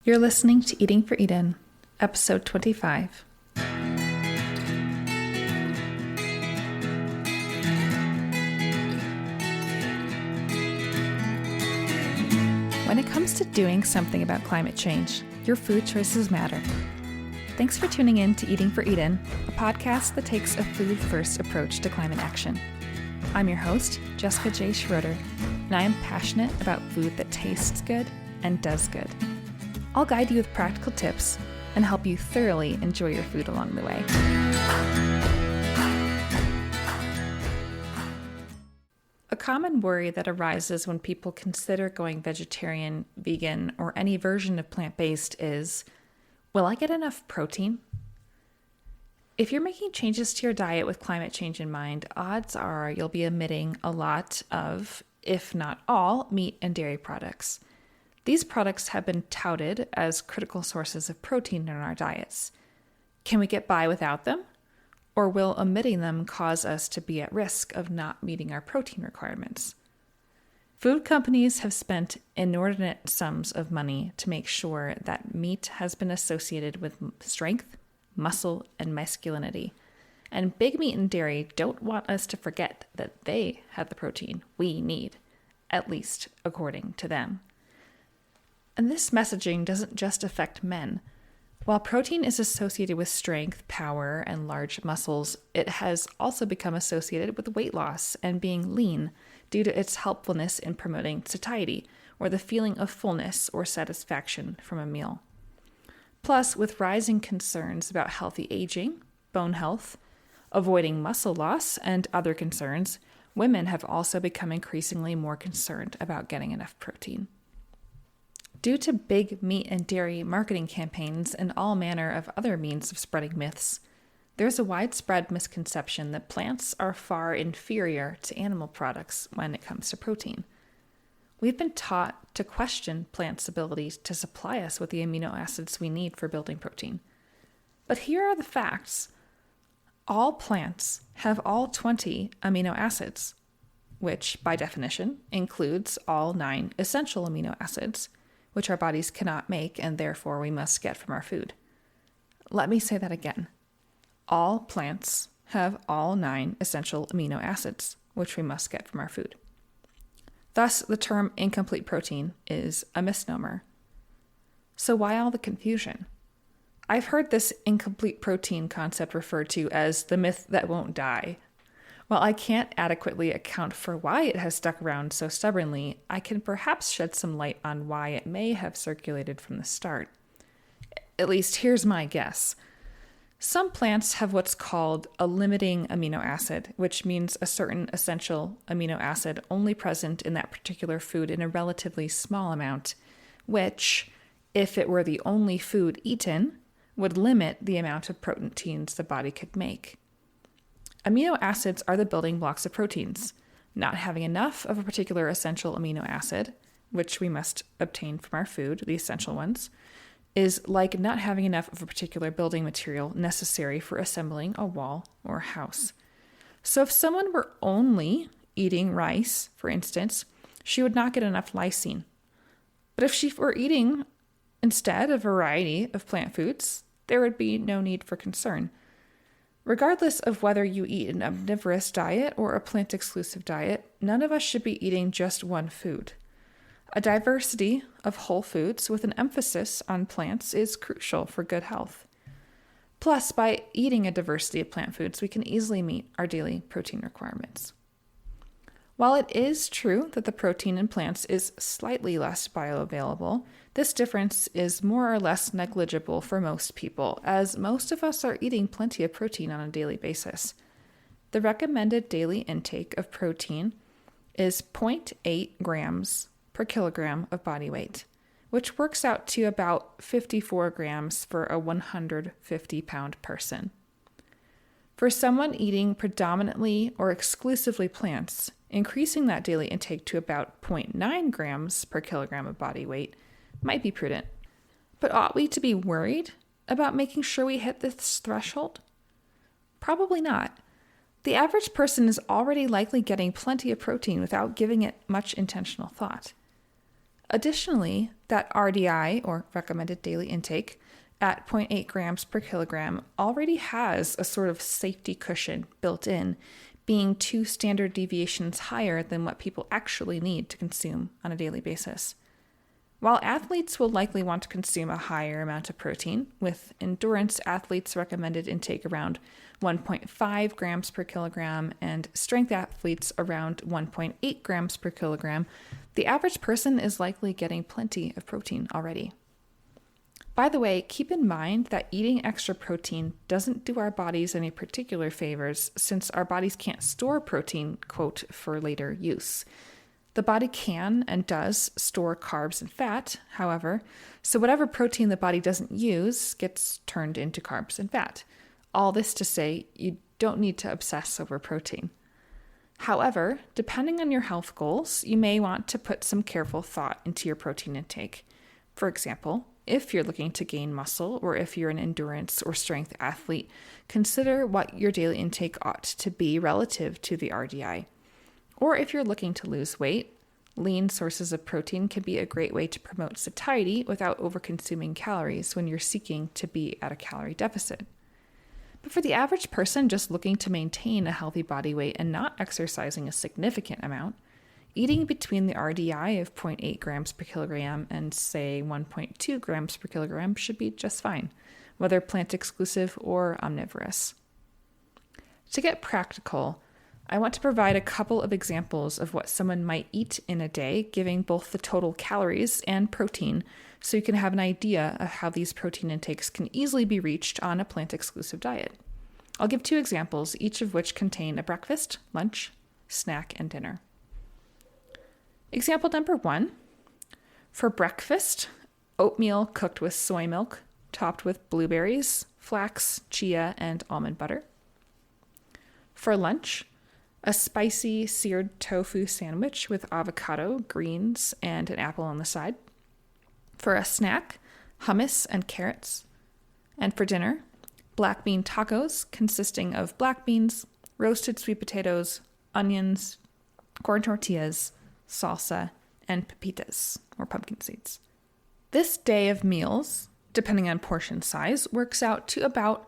You're listening to Eating for Eden, episode 25. When it comes to doing something about climate change, your food choices matter. Thanks for tuning in to Eating for Eden, a podcast that takes a food-first approach to climate action. I'm your host, Jessica J. Schroeder, and I am passionate about food that tastes good and does good. I'll guide you with practical tips and help you thoroughly enjoy your food along the way. A common worry that arises when people consider going vegetarian, vegan, or any version of plant-based is, will I get enough protein? If you're making changes to your diet with climate change in mind, odds are you'll be omitting a lot of, if not all, meat and dairy products. These products have been touted as critical sources of protein in our diets. Can we get by without them? Or will omitting them cause us to be at risk of not meeting our protein requirements? Food companies have spent inordinate sums of money to make sure that meat has been associated with strength, muscle, and masculinity. And big meat and dairy don't want us to forget that they have the protein we need, at least according to them. And this messaging doesn't just affect men. While protein is associated with strength, power, and large muscles, it has also become associated with weight loss and being lean due to its helpfulness in promoting satiety, or the feeling of fullness or satisfaction from a meal. Plus, with rising concerns about healthy aging, bone health, avoiding muscle loss, and other concerns, women have also become increasingly more concerned about getting enough protein. Due to big meat and dairy marketing campaigns and all manner of other means of spreading myths, there's a widespread misconception that plants are far inferior to animal products when it comes to protein. We've been taught to question plants' ability to supply us with the amino acids we need for building protein. But here are the facts. All plants have all 20 amino acids, which, by definition, includes all 9 essential amino acids, which our bodies cannot make and therefore we must get from our food. Let me say that again. All plants have all 9 essential amino acids, which we must get from our food. Thus, the term incomplete protein is a misnomer. So why all the confusion? I've heard this incomplete protein concept referred to as the myth that won't die. While I can't adequately account for why it has stuck around so stubbornly, I can perhaps shed some light on why it may have circulated from the start. At least here's my guess. Some plants have what's called a limiting amino acid, which means a certain essential amino acid only present in that particular food in a relatively small amount, which, if it were the only food eaten, would limit the amount of proteins the body could make. Amino acids are the building blocks of proteins. Not having enough of a particular essential amino acid, which we must obtain from our food, the essential ones, is like not having enough of a particular building material necessary for assembling a wall or house. So if someone were only eating rice, for instance, she would not get enough lysine. But if she were eating instead a variety of plant foods, there would be no need for concern. Regardless of whether you eat an omnivorous diet or a plant-exclusive diet, none of us should be eating just one food. A diversity of whole foods with an emphasis on plants is crucial for good health. Plus, by eating a diversity of plant foods, we can easily meet our daily protein requirements. While it is true that the protein in plants is slightly less bioavailable, this difference is more or less negligible for most people, as most of us are eating plenty of protein on a daily basis. The recommended daily intake of protein is 0.8 grams per kilogram of body weight, which works out to about 54 grams for a 150-pound person. For someone eating predominantly or exclusively plants, increasing that daily intake to about 0.9 grams per kilogram of body weight might be prudent. But ought we to be worried about making sure we hit this threshold? Probably not. The average person is already likely getting plenty of protein without giving it much intentional thought. Additionally, that RDI, or recommended daily intake, at 0.8 grams per kilogram already has a sort of safety cushion built in, being 2 standard deviations higher than what people actually need to consume on a daily basis. While athletes will likely want to consume a higher amount of protein, with endurance athletes' recommended intake around 1.5 grams per kilogram and strength athletes around 1.8 grams per kilogram, the average person is likely getting plenty of protein already. By the way, keep in mind that eating extra protein doesn't do our bodies any particular favors, since our bodies can't store protein, quote, for later use. The body can and does store carbs and fat, however, so whatever protein the body doesn't use gets turned into carbs and fat. All this to say, you don't need to obsess over protein. However, depending on your health goals, you may want to put some careful thought into your protein intake. For example, if you're looking to gain muscle, or if you're an endurance or strength athlete, consider what your daily intake ought to be relative to the RDI. Or if you're looking to lose weight, lean sources of protein can be a great way to promote satiety without overconsuming calories when you're seeking to be at a calorie deficit. But for the average person just looking to maintain a healthy body weight and not exercising a significant amount, eating between the RDI of 0.8 grams per kilogram and, say, 1.2 grams per kilogram should be just fine, whether plant exclusive or omnivorous. To get practical, I want to provide a couple of examples of what someone might eat in a day, giving both the total calories and protein, so you can have an idea of how these protein intakes can easily be reached on a plant-exclusive diet. I'll give 2 examples, each of which contain a breakfast, lunch, snack, and dinner. Example number 1. For breakfast, oatmeal cooked with soy milk, topped with blueberries, flax, chia, and almond butter. For lunch, a spicy seared tofu sandwich with avocado, greens, and an apple on the side. For a snack, hummus and carrots. And for dinner, black bean tacos consisting of black beans, roasted sweet potatoes, onions, corn tortillas, salsa, and pepitas, or pumpkin seeds. This day of meals, depending on portion size, works out to about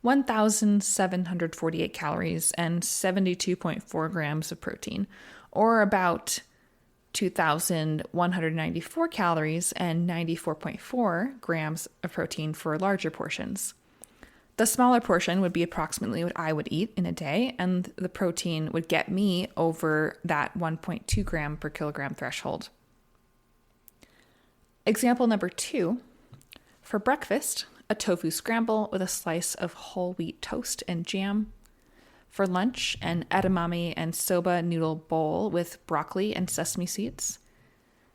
1,748 calories and 72.4 grams of protein, or about 2,194 calories and 94.4 grams of protein for larger portions. The smaller portion would be approximately what I would eat in a day, and the protein would get me over that 1.2 gram per kilogram threshold. Example number 2, for breakfast, a tofu scramble with a slice of whole wheat toast and jam. For lunch, an edamame and soba noodle bowl with broccoli and sesame seeds.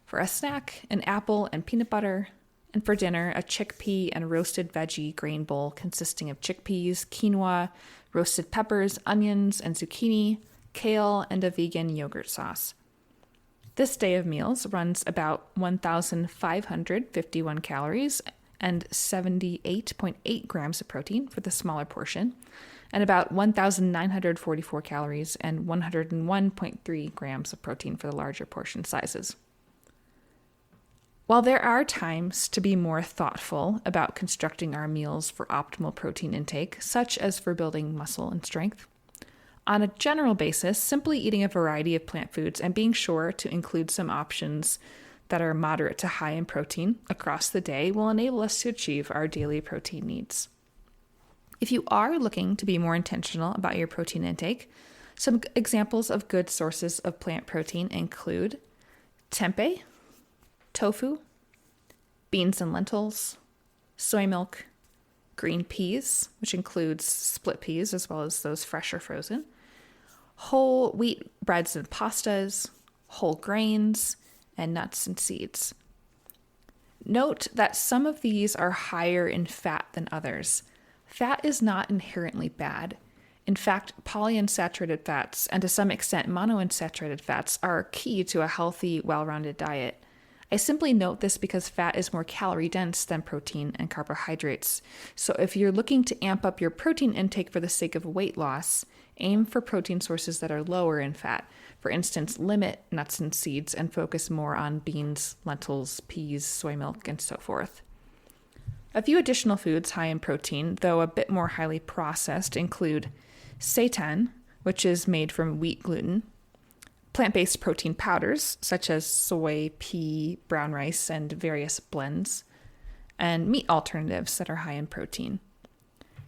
For a snack, an apple and peanut butter. And for dinner, a chickpea and roasted veggie grain bowl consisting of chickpeas, quinoa, roasted peppers, onions, and zucchini, kale, and a vegan yogurt sauce. This day of meals runs about 1,551 calories and 78.8 grams of protein for the smaller portion, and about 1,944 calories and 101.3 grams of protein for the larger portion sizes. While there are times to be more thoughtful about constructing our meals for optimal protein intake, such as for building muscle and strength, on a general basis, simply eating a variety of plant foods and being sure to include some options that are moderate to high in protein across the day will enable us to achieve our daily protein needs. If you are looking to be more intentional about your protein intake, some examples of good sources of plant protein include tempeh, tofu, beans and lentils, soy milk, green peas, which includes split peas as well as those fresh or frozen, whole wheat breads and pastas, whole grains, and nuts and seeds. Note that some of these are higher in fat than others. Fat is not inherently bad. In fact, polyunsaturated fats, and to some extent monounsaturated fats, are key to a healthy, well-rounded diet. I simply note this because fat is more calorie dense than protein and carbohydrates. So if you're looking to amp up your protein intake for the sake of weight loss, Aim for protein sources that are lower in fat. For instance, limit nuts and seeds and focus more on beans, lentils, peas, soy milk, and so forth. A few additional foods high in protein, though a bit more highly processed, include seitan, which is made from wheat gluten, plant-based protein powders, such as soy, pea, brown rice, and various blends, and meat alternatives that are high in protein.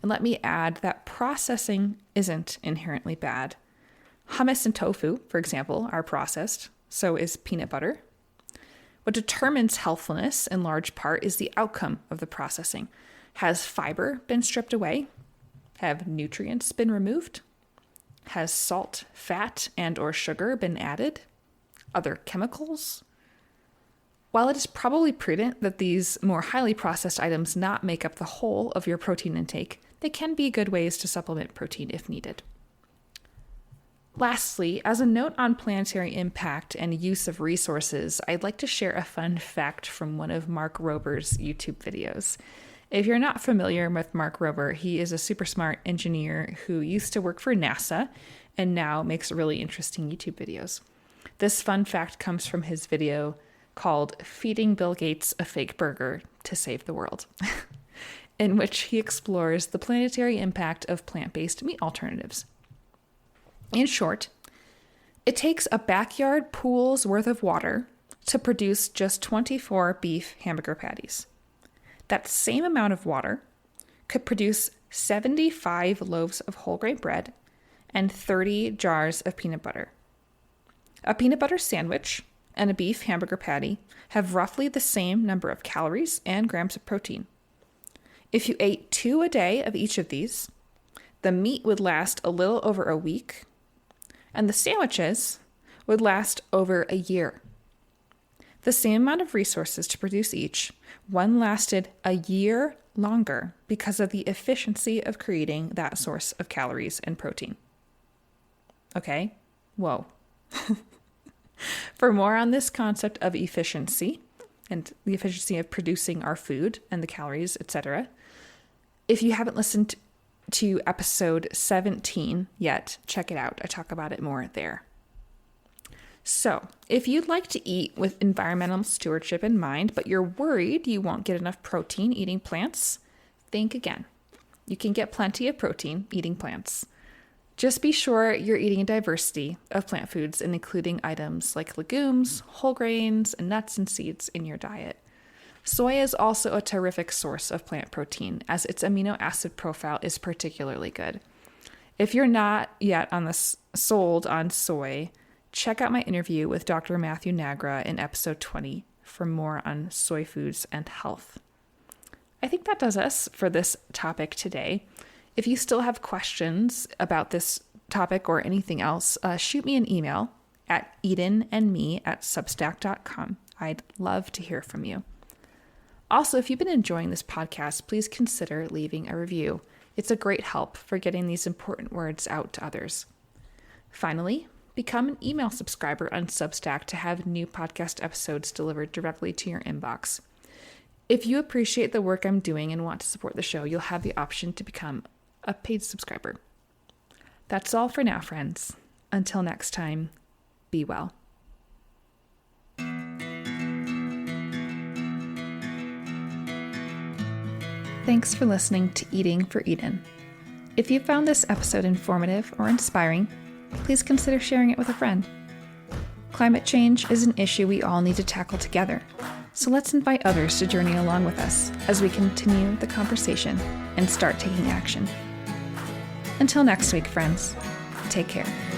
And let me add that processing isn't inherently bad. Hummus and tofu, for example, are processed, so is peanut butter. What determines healthfulness in large part is the outcome of the processing. Has fiber been stripped away? Have nutrients been removed? Has salt, fat, and or sugar been added? Other chemicals? While it is probably prudent that these more highly processed items not make up the whole of your protein intake, they can be good ways to supplement protein if needed. Lastly, as a note on planetary impact and use of resources, I'd like to share a fun fact from one of Mark Rober's YouTube videos. If you're not familiar with Mark Rober, he is a super smart engineer who used to work for NASA and now makes really interesting YouTube videos. This fun fact comes from his video called Feeding Bill Gates a Fake Burger to Save the World, in which he explores the planetary impact of plant-based meat alternatives. In short, it takes a backyard pool's worth of water to produce just 24 beef hamburger patties. That same amount of water could produce 75 loaves of whole grain bread and 30 jars of peanut butter. A peanut butter sandwich and a beef hamburger patty have roughly the same number of calories and grams of protein. If you ate 2 a day of each of these, the meat would last a little over a week, and the sandwiches would last over a year. The same amount of resources to produce each, one lasted a year longer because of the efficiency of creating that source of calories and protein. Okay? Whoa. For more on this concept of efficiency and the efficiency of producing our food and the calories, etc., if you haven't listened to episode 17 yet, check it out. I talk about it more there. So, if you'd like to eat with environmental stewardship in mind, but you're worried you won't get enough protein eating plants, think again. You can get plenty of protein eating plants. Just be sure you're eating a diversity of plant foods and including items like legumes, whole grains, and nuts and seeds in your diet. Soy is also a terrific source of plant protein, as its amino acid profile is particularly good. If you're not yet sold on soy, check out my interview with Dr. Matthew Nagra in episode 20 for more on soy foods and health. I think that does us for this topic today. If you still have questions about this topic or anything else, shoot me an email at edenandme@substack.com. I'd love to hear from you. Also, if you've been enjoying this podcast, please consider leaving a review. It's a great help for getting these important words out to others. Finally, become an email subscriber on Substack to have new podcast episodes delivered directly to your inbox. If you appreciate the work I'm doing and want to support the show, you'll have the option to become a paid subscriber. That's all for now, friends. Until next time, be well. Thanks for listening to Eating for Eden. If you found this episode informative or inspiring, please consider sharing it with a friend. Climate change is an issue we all need to tackle together, so let's invite others to journey along with us as we continue the conversation and start taking action. Until next week, friends, take care.